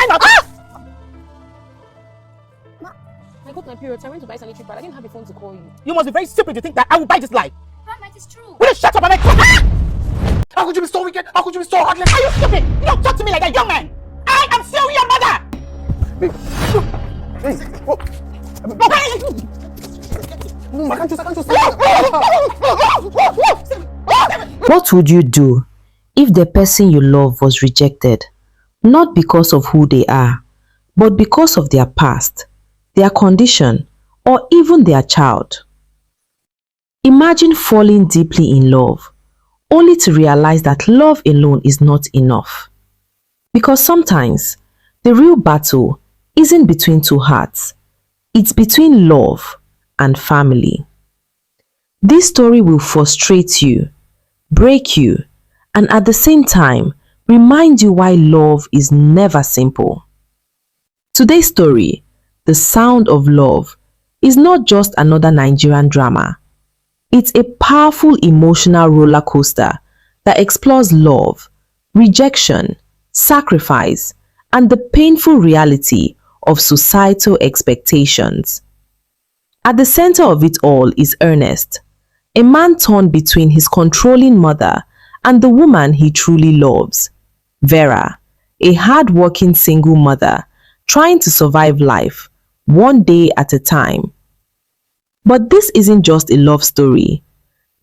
kind of... Ah! I got my period. I went to buy sanitary pad. I didn't have a phone to call you. You must be very stupid to think that I will buy this lie. Grandma, it is true. Will you shut up and How could you be so wicked? How could you be so heartless? Are you stupid? You don't talk to me like that, young man. I am still your mother. What would you do if the person you love was rejected, not because of who they are, but because of their past, their condition, or even their child? Imagine falling deeply in love, only to realize that love alone is not enough. Because sometimes, the real battle isn't between two hearts, it's between love and family. This story will frustrate you, break you, and at the same time, remind you why love is never simple. Today's story, The Sound of Love, is not just another Nigerian drama. It's a powerful emotional roller coaster that explores love, rejection, sacrifice, and the painful reality of societal expectations. At the center of it all is Ernest, a man torn between his controlling mother and the woman he truly loves, Vera, a hard-working single mother trying to survive life, one day at a time. But this isn't just a love story.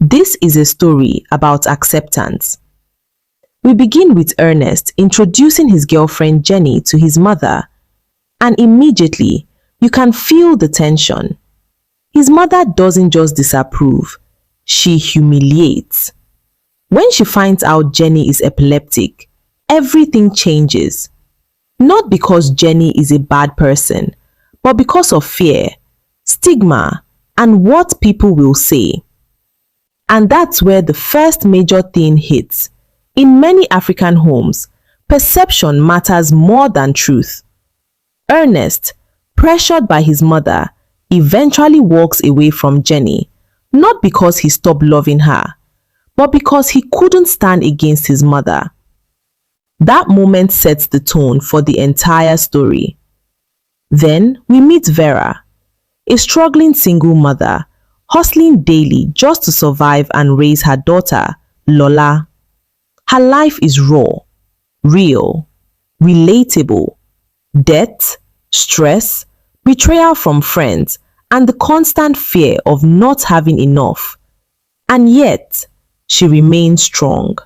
This is a story about acceptance. We begin with Ernest introducing his girlfriend Jenny to his mother, and immediately you can feel the tension. His mother doesn't just disapprove, she humiliates. When she finds out Jenny is epileptic, everything changes. Not because Jenny is a bad person, but because of fear, stigma, and what people will say. And that's where the first major thing hits. In many African homes, perception matters more than truth. Ernest, pressured by his mother, eventually walks away from Jenny, not because he stopped loving her, but because he couldn't stand against his mother. That moment sets the tone for the entire story. Then we meet Vera, a struggling single mother, hustling daily just to survive and raise her daughter, Lola. Her life is raw, real, relatable. Debt, stress, betrayal from friends, and the constant fear of not having enough. And yet, she remains strong.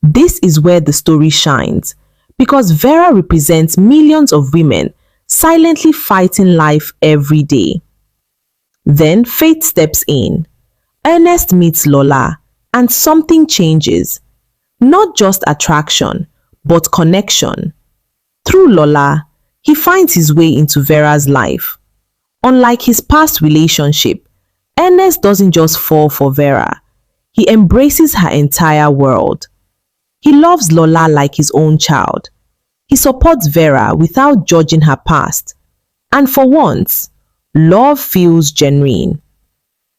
This is where the story shines, because Vera represents millions of women silently fighting life every day. Then fate steps in. Ernest meets Lola, and something changes. Not just attraction, but connection. Through Lola, he finds his way into Vera's life. Unlike his past relationship, Ernest doesn't just fall for Vera. He embraces her entire world. He loves Lola like his own child. He supports Vera without judging her past. And for once, love feels genuine.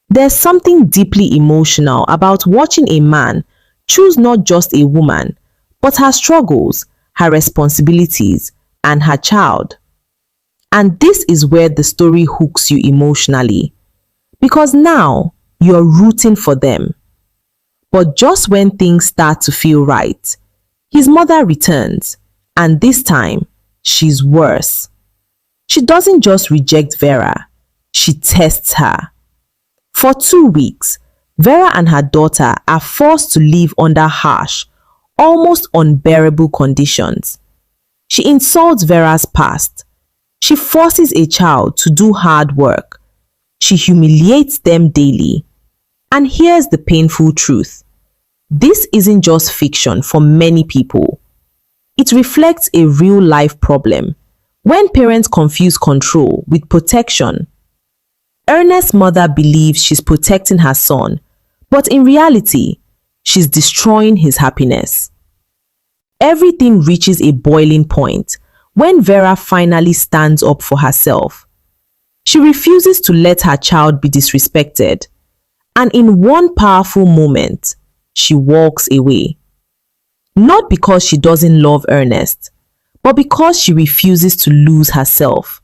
There's something deeply emotional about watching a man choose not just a woman, but her struggles, her responsibilities, and her child. And this is where the story hooks you emotionally, because now you're rooting for them. But just when things start to feel right, his mother returns, and this time, she's worse. She doesn't just reject Vera, she tests her. For 2 weeks, Vera and her daughter are forced to live under harsh, almost unbearable conditions. She insults Vera's past. She forces a child to do hard work. She humiliates them daily. And here's the painful truth. This isn't just fiction for many people. It reflects a real-life problem when parents confuse control with protection. Ernest's mother believes she's protecting her son, but in reality, she's destroying his happiness. Everything reaches a boiling point when Vera finally stands up for herself. She refuses to let her child be disrespected, and in one powerful moment, she walks away. Not because she doesn't love Ernest, but because she refuses to lose herself.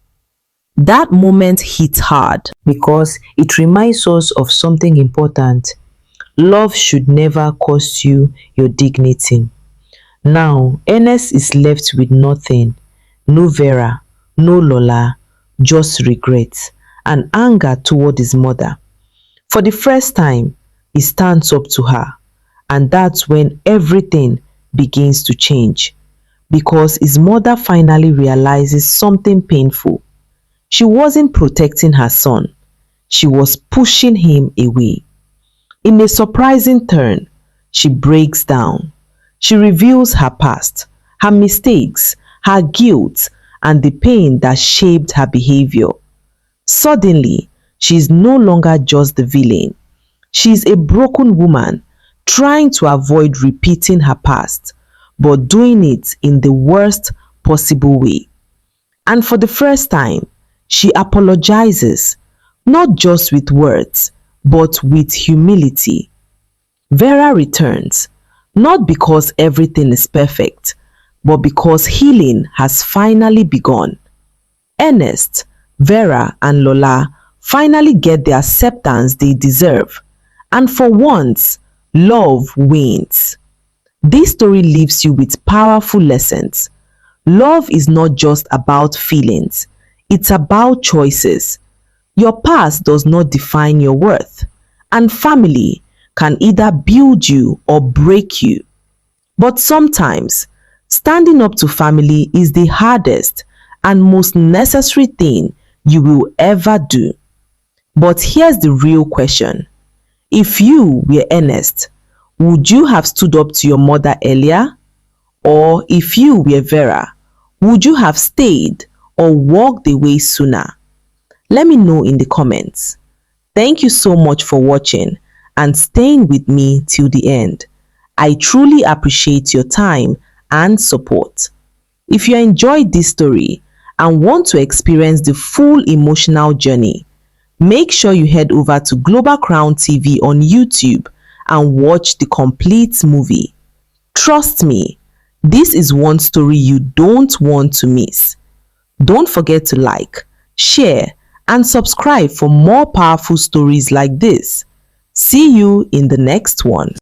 That moment hits hard because it reminds us of something important. Love should never cost you your dignity. Now, Ernest is left with nothing. No Vera, no Lola, just regret and anger toward his mother. For the first time, he stands up to her, and that's when everything begins to change because his mother finally realizes something painful. She wasn't protecting her son, she was pushing him away. In a surprising turn, she breaks down. She reveals her past, her mistakes, her guilt, and the pain that shaped her behavior. Suddenly, she is no longer just the villain. She is a broken woman trying to avoid repeating her past, but doing it in the worst possible way. And for the first time, she apologizes, not just with words, but with humility. Vera returns, not because everything is perfect, but because healing has finally begun. Ernest, Vera, and Lola finally get the acceptance they deserve, and for once, love wins. This story leaves you with powerful lessons. Love is not just about feelings, it's about choices. Your past does not define your worth, and family can either build you or break you. But sometimes, standing up to family is the hardest and most necessary thing you will ever do. But here's the real question. If you were Ernest, would you have stood up to your mother earlier? Or if you were Vera, would you have stayed or walked away sooner? Let me know in the comments. Thank you so much for watching and staying with me till the end. I truly appreciate your time and support. If you enjoyed this story and want to experience the full emotional journey, make sure you head over to Global Crown TV on YouTube and watch the complete movie. Trust me, this is one story you don't want to miss. Don't forget to like, share, and subscribe for more powerful stories like this. See you in the next one.